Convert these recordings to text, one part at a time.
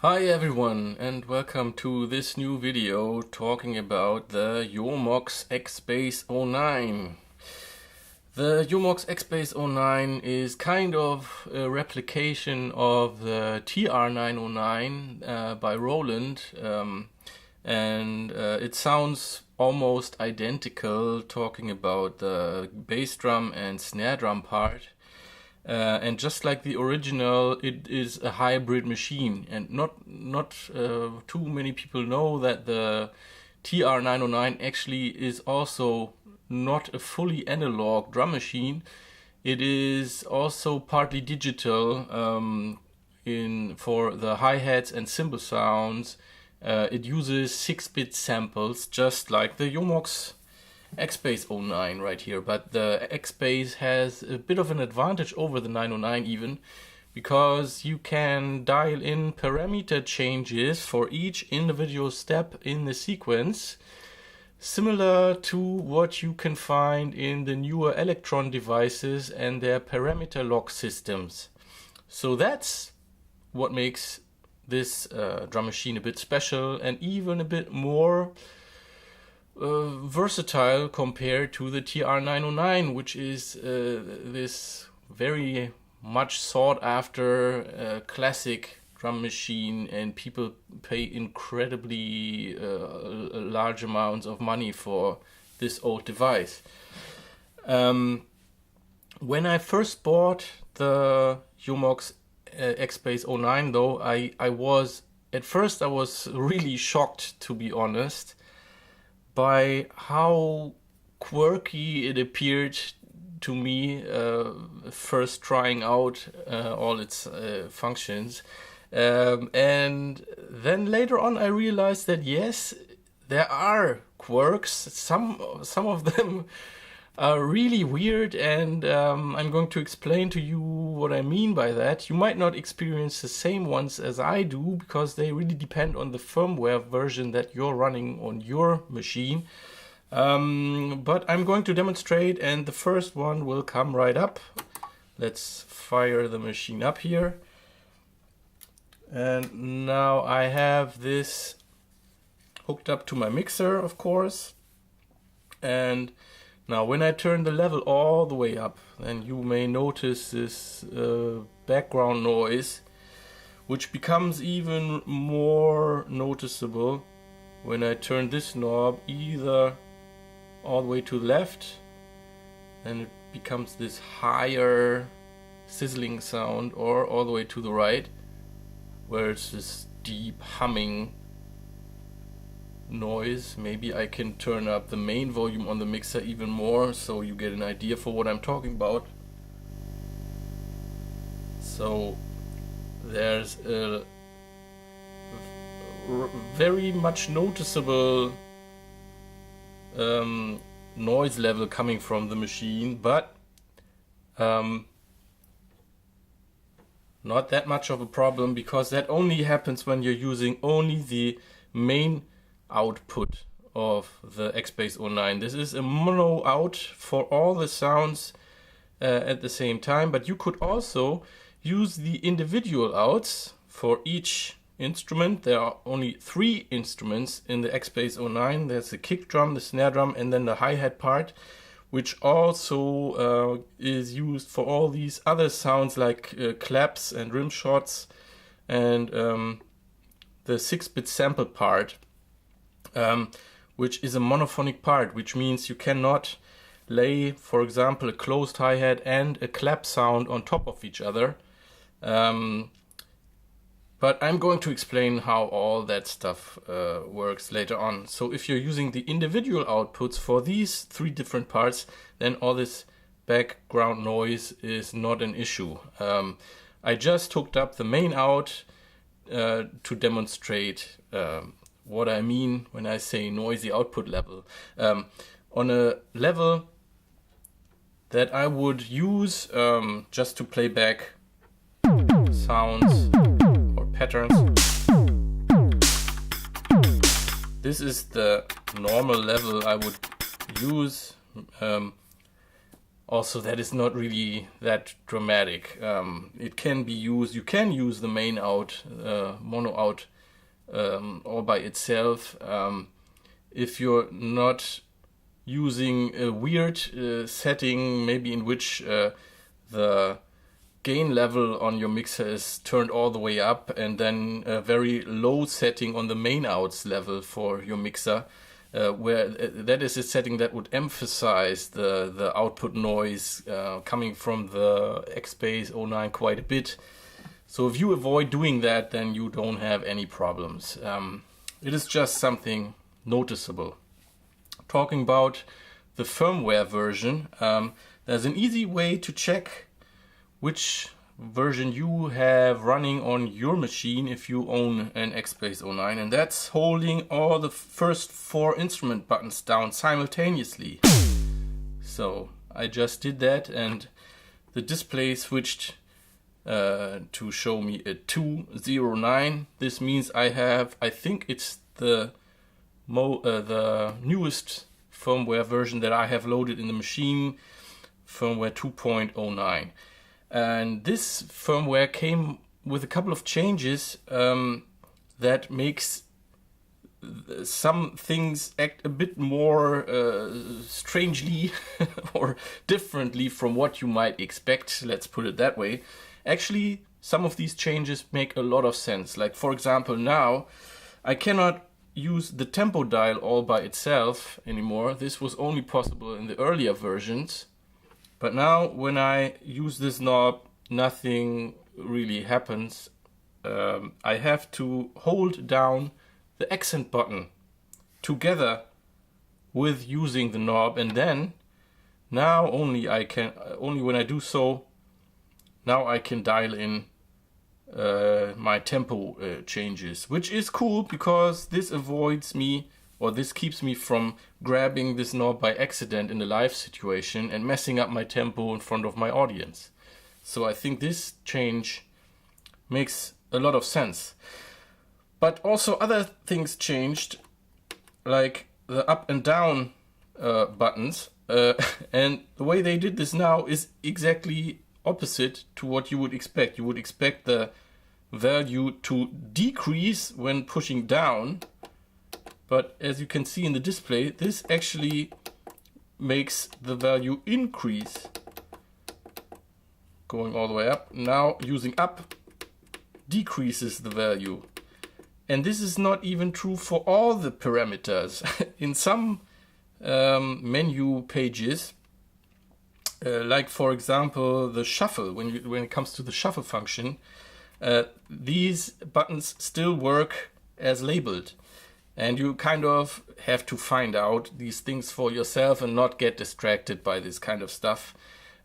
Hi everyone and welcome to this new video talking about the Jomox XBase 09. The Jomox XBase 09 is kind of a replication of the TR909 by Roland, and it sounds almost identical, talking about the bass drum and snare drum part. And just like the original, it is a hybrid machine, and not too many people know that the TR909 actually is also not a fully analog drum machine. It is also partly digital. For the hi-hats and cymbal sounds, it uses 6-bit samples, just like the Jomox XBase 09 right here, but the XBase has a bit of an advantage over the 909 even, because you can dial in parameter changes for each individual step in the sequence, similar to what you can find in the newer Electron devices and their parameter lock systems. So that's what makes this drum machine a bit special and even a bit more versatile compared to the TR909, which is this very much sought after classic drum machine, and people pay incredibly large amounts of money for this old device. When I first bought the Jomox XBase 09 though, I was really shocked, to be honest, by how quirky it appeared to me first trying out all its functions. And then later on I realized that yes, there are quirks. Some of them are really weird, and I'm going to explain to you what I mean by that. You might not experience the same ones as I do, because they really depend on the firmware version that you're running on your machine. But I'm going to demonstrate, and the first one will come right up. Let's fire the machine up here. And now I have this hooked up to my mixer, of course. And now when I turn the level all the way up, then you may notice this background noise, which becomes even more noticeable when I turn this knob either all the way to the left, and it becomes this higher sizzling sound, or all the way to the right, where it's this deep humming noise. Maybe I can turn up the main volume on the mixer even more, so you get an idea for what I'm talking about. So there's a very much noticeable noise level coming from the machine, but not that much of a problem, because that only happens when you're using only the main output of the XBase 09. This is a mono out for all the sounds at the same time, but you could also use the individual outs for each instrument. There are only 3 instruments in the XBase 09. There's the kick drum, the snare drum, and then the hi-hat part, which also is used for all these other sounds like claps and rim shots, and the 6-bit sample part, which is a monophonic part, which means you cannot lay, for example, a closed hi-hat and a clap sound on top of each other. But I'm going to explain how all that stuff works later on. So if you're using the individual outputs for these 3 different parts, then all this background noise is not an issue. I just hooked up the main out to demonstrate what I mean when I say noisy output level. On a level that I would use just to play back sounds or patterns. This is the normal level I would use. Also, that is not really that dramatic. It can be used. You can use the main out, mono out, all by itself. If you're not using a weird setting, maybe in which the gain level on your mixer is turned all the way up, and then a very low setting on the main outs level for your mixer, where that is a setting that would emphasize the output noise coming from the XBase 09 quite a bit. So if you avoid doing that, then you don't have any problems. It is just something noticeable. Talking about the firmware version, there's an easy way to check which version you have running on your machine if you own an XBase 09, and that's holding all the first 4 instrument buttons down simultaneously. So I just did that, and the display switched to show me a 209. This means I think it's the newest firmware version that I have loaded in the machine, firmware 2.09. And this firmware came with a couple of changes that makes some things act a bit more strangely or differently from what you might expect, let's put it that way. Actually, some of these changes make a lot of sense. Like, for example, now I cannot use the tempo dial all by itself anymore. This was only possible in the earlier versions. But now when I use this knob, nothing really happens. I have to hold down the accent button together with using the knob, and then now only when I do so, now I can dial in my tempo changes, which is cool because this avoids me, or this keeps me from grabbing this knob by accident in a live situation and messing up my tempo in front of my audience. So I think this change makes a lot of sense. But also other things changed, like the up and down buttons. And the way they did this now is exactly opposite to what you would expect. You would expect the value to decrease when pushing down. But as you can see in the display, this actually makes the value increase, going all the way up. Now using up decreases the value. And this is not even true for all the parameters. In some menu pages, like for example the shuffle, when it comes to the shuffle function, these buttons still work as labeled. And you kind of have to find out these things for yourself and not get distracted by this kind of stuff.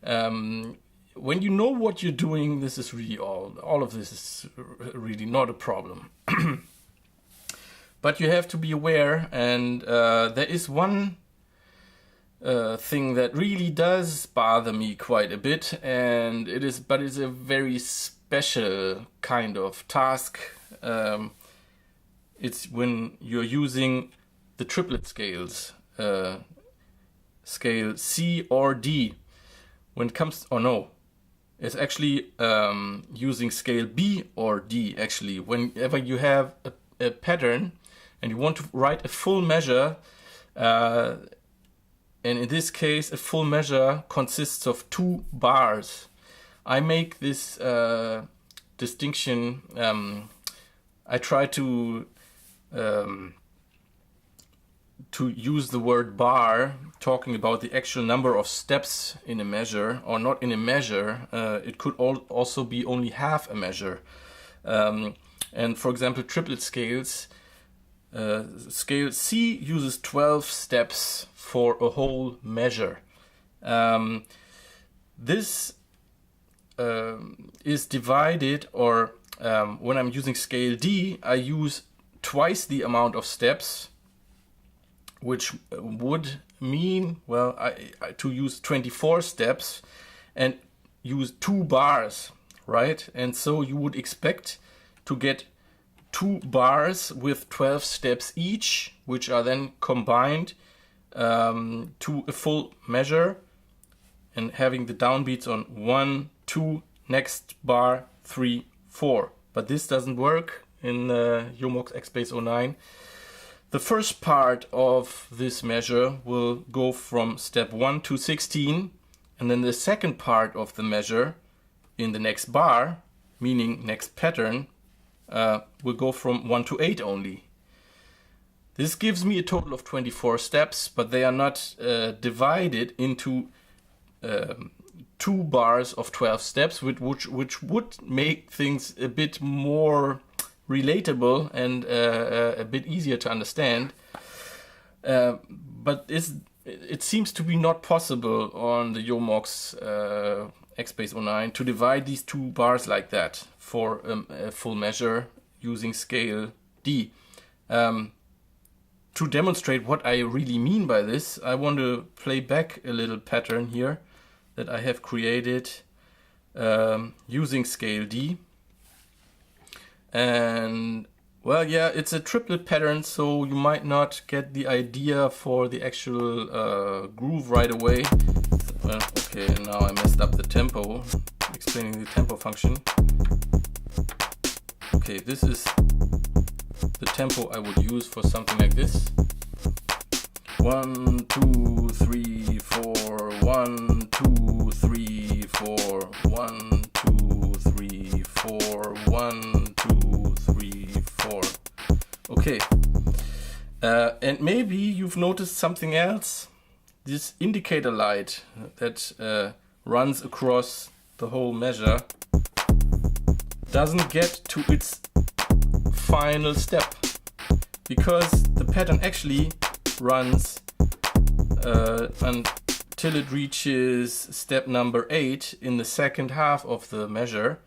When you know what you're doing, this is really all of this is really not a problem. But you have to be aware, and there is one thing that really does bother me quite a bit, and it's a very special kind of task. It's when you're using the triplet scales, scale C or D. When it comes, it's actually using scale B or D. Actually, whenever you have a pattern and you want to write a full measure, and in this case, a full measure consists of 2 bars. I make this distinction. I try to use the word bar, talking about the actual number of steps in a measure, or not in a measure. It could also be only half a measure. And for example, triplet scales, scale C uses 12 steps for a whole measure. This is divided, or when I'm using scale D, I use twice the amount of steps, which would mean, well, to use 24 steps and use 2 bars, right? And so you would expect to get 2 bars with 12 steps each, which are then combined to a full measure. and having the downbeats on 1, 2, next bar, 3, 4. But this doesn't work in Jomox XBase 09. The first part of this measure will go from step 1 to 16, and then the second part of the measure in the next bar, meaning next pattern, will go from 1 to 8 only. This gives me a total of 24 steps, but they are not divided into 2 bars of 12 steps, which would make things a bit more relatable and a bit easier to understand. But it seems to be not possible on the Jomox XBase 09 to divide these 2 bars like that for a full measure using scale D. To demonstrate what I really mean by this, I want to play back a little pattern here that I have created using scale D. And well, yeah, it's a triplet pattern, so you might not get the idea for the actual groove right away. Well, okay, now I messed up the tempo, explaining the tempo function. Okay, this is the tempo I would use for something like this. 1, 2, 3, 4, 1, 2, 3, 4, 1, 2, 3, 4, 1, 2, 3, 4. Okay. And maybe you've noticed something else. This indicator light that runs across the whole measure doesn't get to its final step, because the pattern actually runs until it reaches step number 8 in the second half of the measure,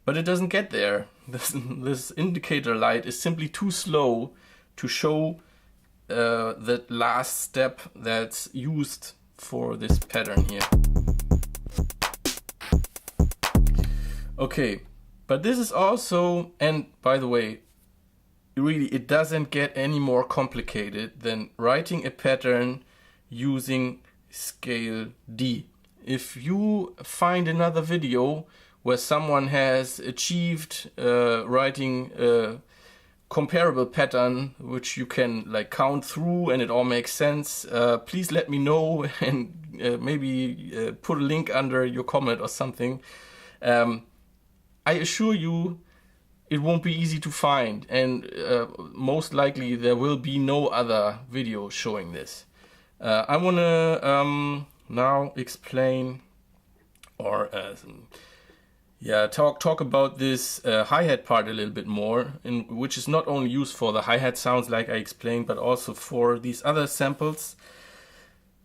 but it doesn't get there. This indicator light is simply too slow to show that last step that's used for this pattern here. Okay, but this is also, and by the way, really it doesn't get any more complicated than writing a pattern using scale D. If you find another video where someone has achieved writing a comparable pattern which you can like count through and it all makes sense, please let me know and maybe put a link under your comment or something. I assure you it won't be easy to find, and most likely there will be no other video showing this. I want to now explain or talk about this hi-hat part a little bit more, which is not only used for the hi-hat sounds like I explained, but also for these other samples.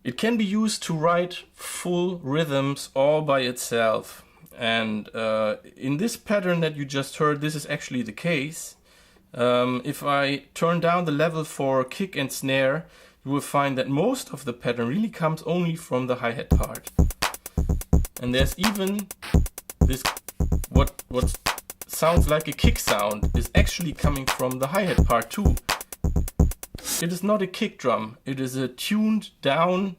It can be used to write full rhythms all by itself. And in this pattern that you just heard, this is actually the case. If I turn down the level for kick and snare, you will find that most of the pattern really comes only from the hi-hat part. And there's even this, what sounds like a kick sound is actually coming from the hi-hat part too. It is not a kick drum, it is a tuned down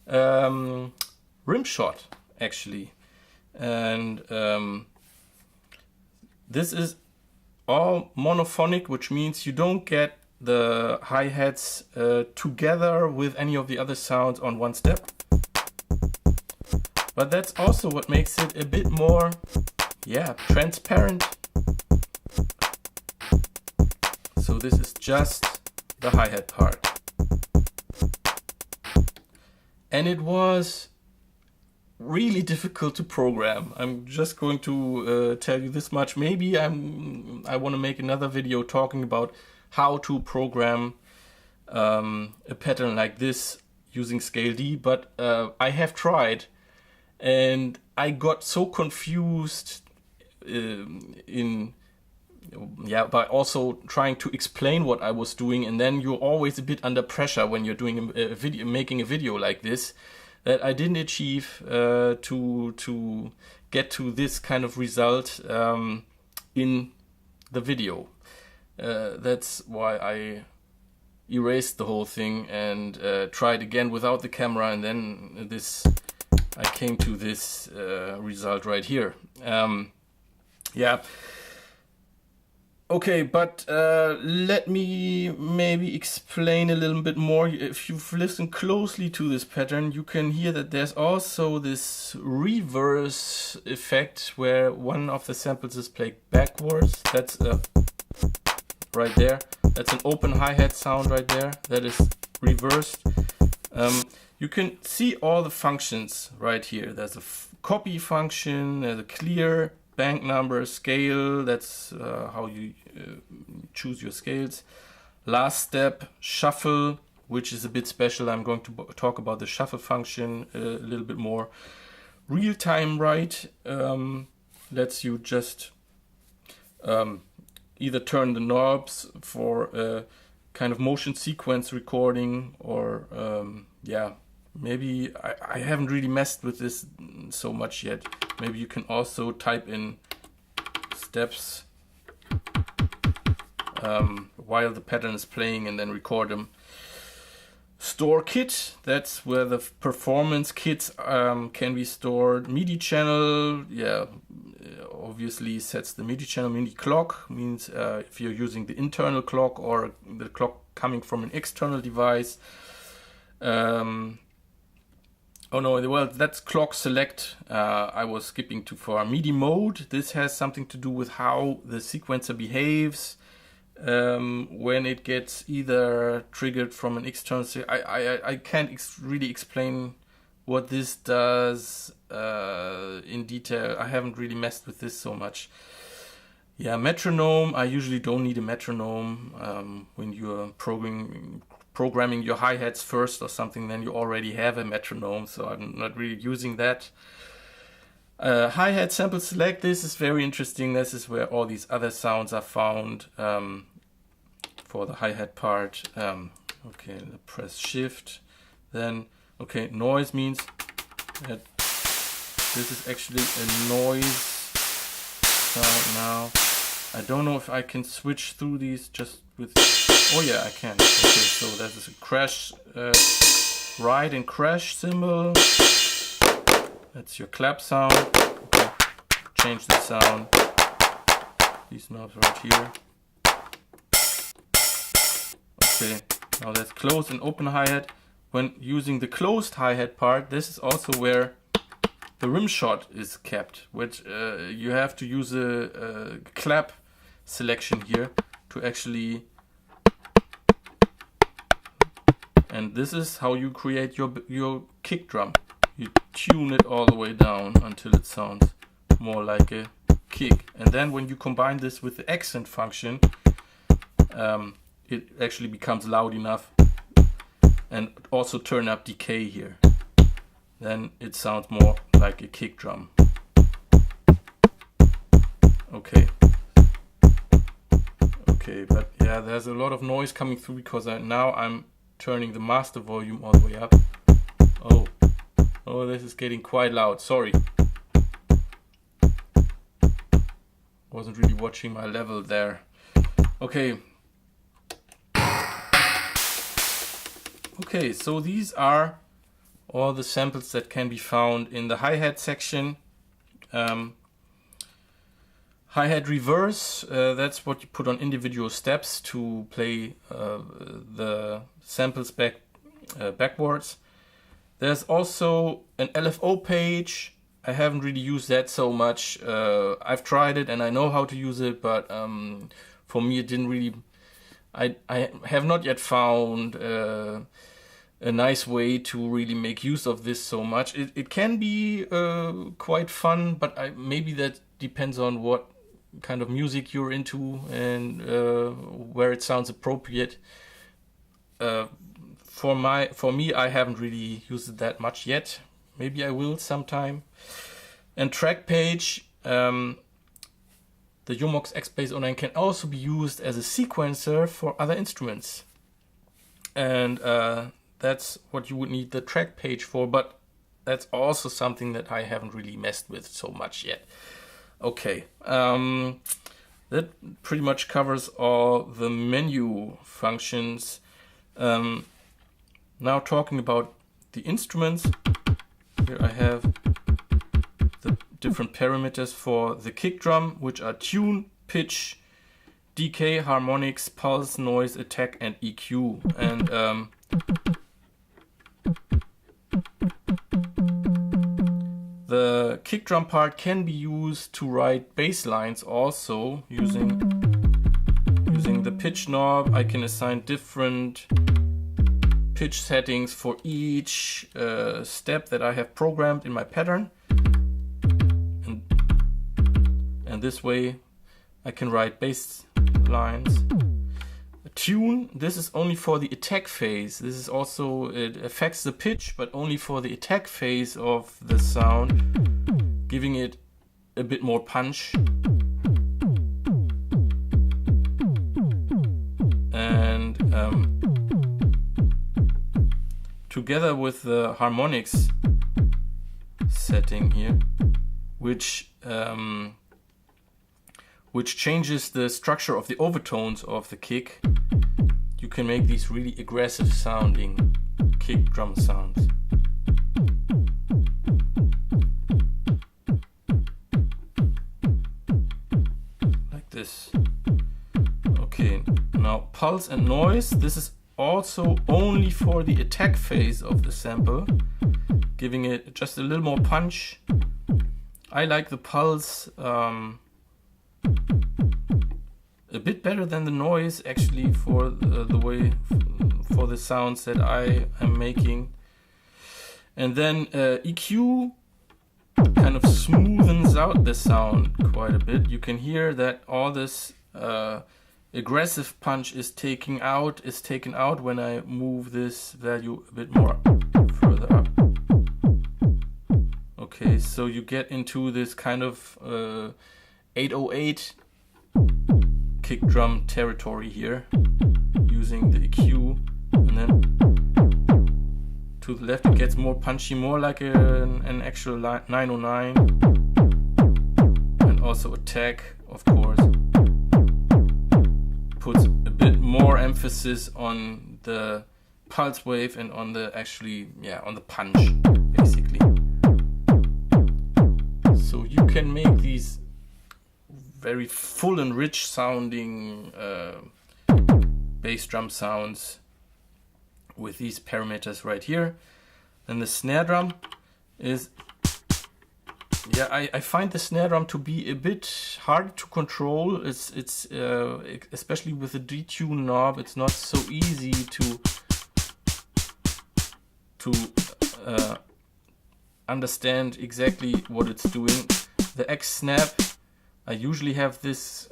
rim shot actually. And this is all monophonic, which means you don't get the hi-hats together with any of the other sounds on one step. But that's also what makes it a bit more, transparent. So this is just the hi-hat part. And it was really difficult to program. I'm just going to tell you this much. Maybe I want to make another video talking about how to program a pattern like this using scale D, but I have tried and I got so confused by also trying to explain what I was doing, and then you're always a bit under pressure when you're doing a video, making a video like this, that I didn't achieve to get to this kind of result in the video. That's why I erased the whole thing and tried again without the camera, and then this I came to this result right here. Yeah. Okay, but let me maybe explain a little bit more. If you've listened closely to this pattern, you can hear that there's also this reverse effect where one of the samples is played backwards. That's right there. That's an open hi-hat sound right there. That is reversed. You can see all the functions right here. There's a copy function, there's a clear, bank number, scale. That's how you choose your scales. Last step, shuffle, which is a bit special. I'm going to talk about the shuffle function a little bit more. Real-time write lets you just either turn the knobs for a kind of motion sequence recording, or yeah, maybe I haven't really messed with this so much yet. Maybe you can also type in steps while the pattern is playing and then record them. Store kit, that's where the performance kits can be stored. MIDI channel, yeah, obviously sets the MIDI channel. MIDI clock means if you're using the internal clock or the clock coming from an external device. Oh no, well, that's clock select. I was skipping too far. MIDI mode, this has something to do with how the sequencer behaves when it gets either triggered from an external. I can't really explain what this does in detail. I haven't really messed with this so much. Yeah, metronome, I usually don't need a metronome when you're programming your hi-hats first or something, then you already have a metronome, so I'm not really using that. Hi-hat sample select, this is very interesting. This is where all these other sounds are found for the hi-hat part. Okay, press shift, then okay, noise means that this is actually a noise sound now. I don't know if I can switch through these just with, oh yeah, I can. Okay, so that is a crash, ride and crash symbol. That's your clap sound. Okay. Change the sound. These knobs right here. Okay, now that's closed and open hi-hat. When using the closed hi-hat part, this is also where the rim shot is kept, which you have to use a clap selection here to actually, and this is how you create your kick drum. You tune it all the way down until it sounds more like a kick, and then when you combine this with the accent function, it actually becomes loud enough, and also turn up decay here, then it sounds more like a kick drum. Okay, but yeah, there's a lot of noise coming through because now I'm turning the master volume all the way up. Oh, this is getting quite loud, sorry. Wasn't really watching my level there. Okay, so these are all the samples that can be found in the hi-hat section. Hi-hat reverse, that's what you put on individual steps to play the samples backwards. There's also an LFO page. I haven't really used that so much. I've tried it and I know how to use it, but for me it didn't really, I have not yet found a nice way to really make use of this so much. It can be quite fun, but maybe that depends on what kind of music you're into and where it sounds appropriate. For me, I haven't really used it that much yet. Maybe I will sometime. And track page, the Jomox XBase 09 can also be used as a sequencer for other instruments. And that's what you would need the track page for, but that's also something that I haven't really messed with so much yet. Okay, that pretty much covers all the menu functions. Now talking about the instruments. Here I have the different parameters for the kick drum, which are tune, pitch, decay, harmonics, pulse, noise, attack, and EQ. And the kick drum part can be used to write bass lines also using the pitch knob. I can assign different pitch settings for each step that I have programmed in my pattern, and this way I can write bass lines. A tune, this is only for the attack phase. This is also, it affects the pitch, but only for the attack phase of the sound, giving it a bit more punch. And together with the harmonics setting here, which changes the structure of the overtones of the kick, you can make these really aggressive sounding kick drum sounds. Like this. Okay, now pulse and noise. This is also only for the attack phase of the sample, giving it just a little more punch. I like the pulse a bit better than the noise, actually, for the way for the sounds that I am making. And then EQ kind of smoothens out the sound quite a bit. You can hear that all this aggressive punch is taken out when I move this value a bit more further up. Okay, so you get into this kind of 808 kick drum territory here using the EQ, and then to the left it gets more punchy, more like an actual 909, and also attack, of course, puts a bit more emphasis on the pulse wave and on the on the punch, basically. So you can make these very full and rich sounding bass drum sounds with these parameters right here. And the snare drum is, I find the snare drum to be a bit hard to control. It's especially with the detune knob, it's not so easy to understand exactly what it's doing. The X snap, I usually have this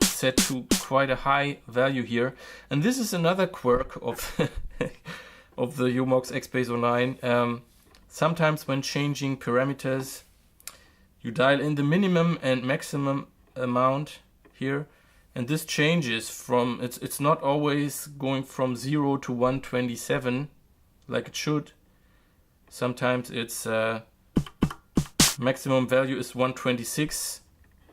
set to quite a high value here, and this is another quirk of of the Jomox XBase 09. Sometimes when changing parameters, you dial in the minimum and maximum amount here, and this changes from, it's not always going from 0 to 127 like it should. Sometimes it's maximum value is 126,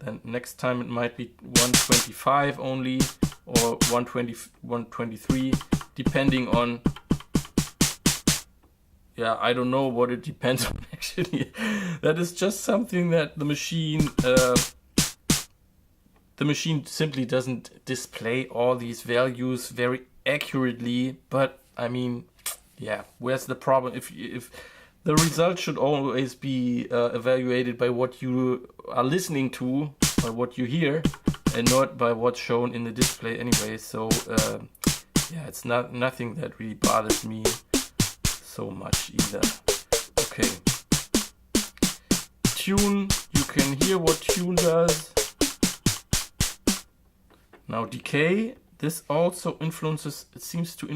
then next time it might be 125 only, or 123, depending on, I don't know what it depends on actually. That is just something that the machine simply doesn't display all these values very accurately. But I mean, where's the problem? If the result should always be evaluated by what you are listening to, by what you hear, and not by what's shown in the display anyway. So it's nothing that really bothers me so much either. Okay. Tune, you can hear what tune does. Now decay, this also influences, it seems to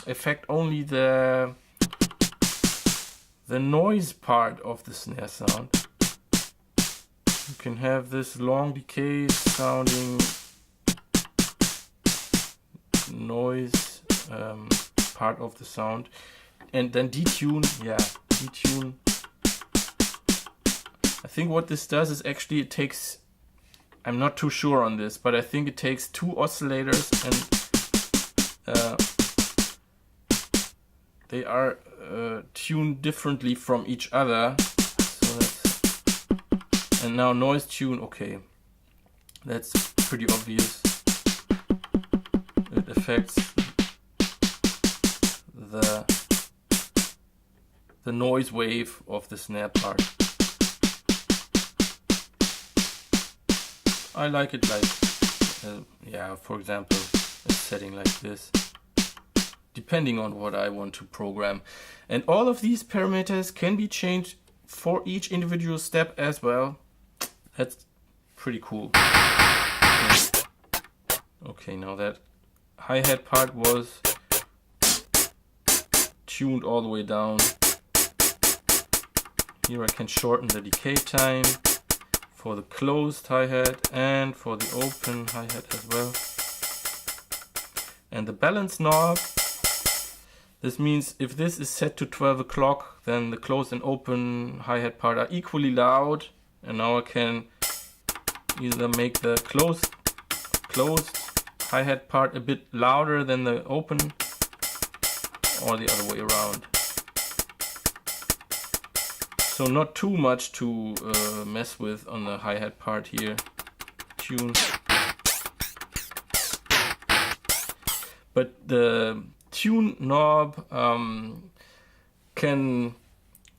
affect only the noise part of the snare sound. You can have this long decay sounding noise part of the sound, and then detune. Detune. I think what this does is actually it takes, I'm not too sure on this, but I think it takes two oscillators and they are tuned differently from each other. So and now noise tune, okay, that's pretty obvious. It affects the noise wave of the snare part. I like it like, yeah, for example, a setting like this, depending on what I want to program. And all of these parameters can be changed for each individual step as well. That's pretty cool. Okay, now that hi-hat part was tuned all the way down. Here I can shorten the decay time for the closed hi-hat and for the open hi-hat as well. And the balance knob, this means if this is set to 12 o'clock, then the closed and open hi-hat part are equally loud. And now I can either make the closed hi-hat part a bit louder than the open, or the other way around. So not too much to mess with on the hi-hat part here. Tune. But the tune knob can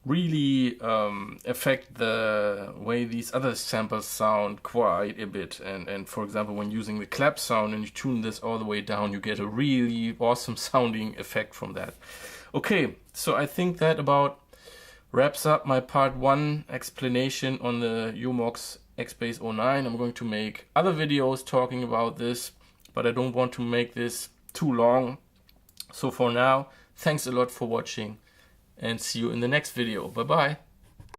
really affect the way these other samples sound quite a bit. And for example, when using the clap sound and you tune this all the way down, you get a really awesome sounding effect from that. Okay, so I think that about wraps up my part 1 explanation on the Jomox XBase 09. I'm going to make other videos talking about this, but I don't want to make this too long. So for now, thanks a lot for watching and see you in the next video. Bye bye.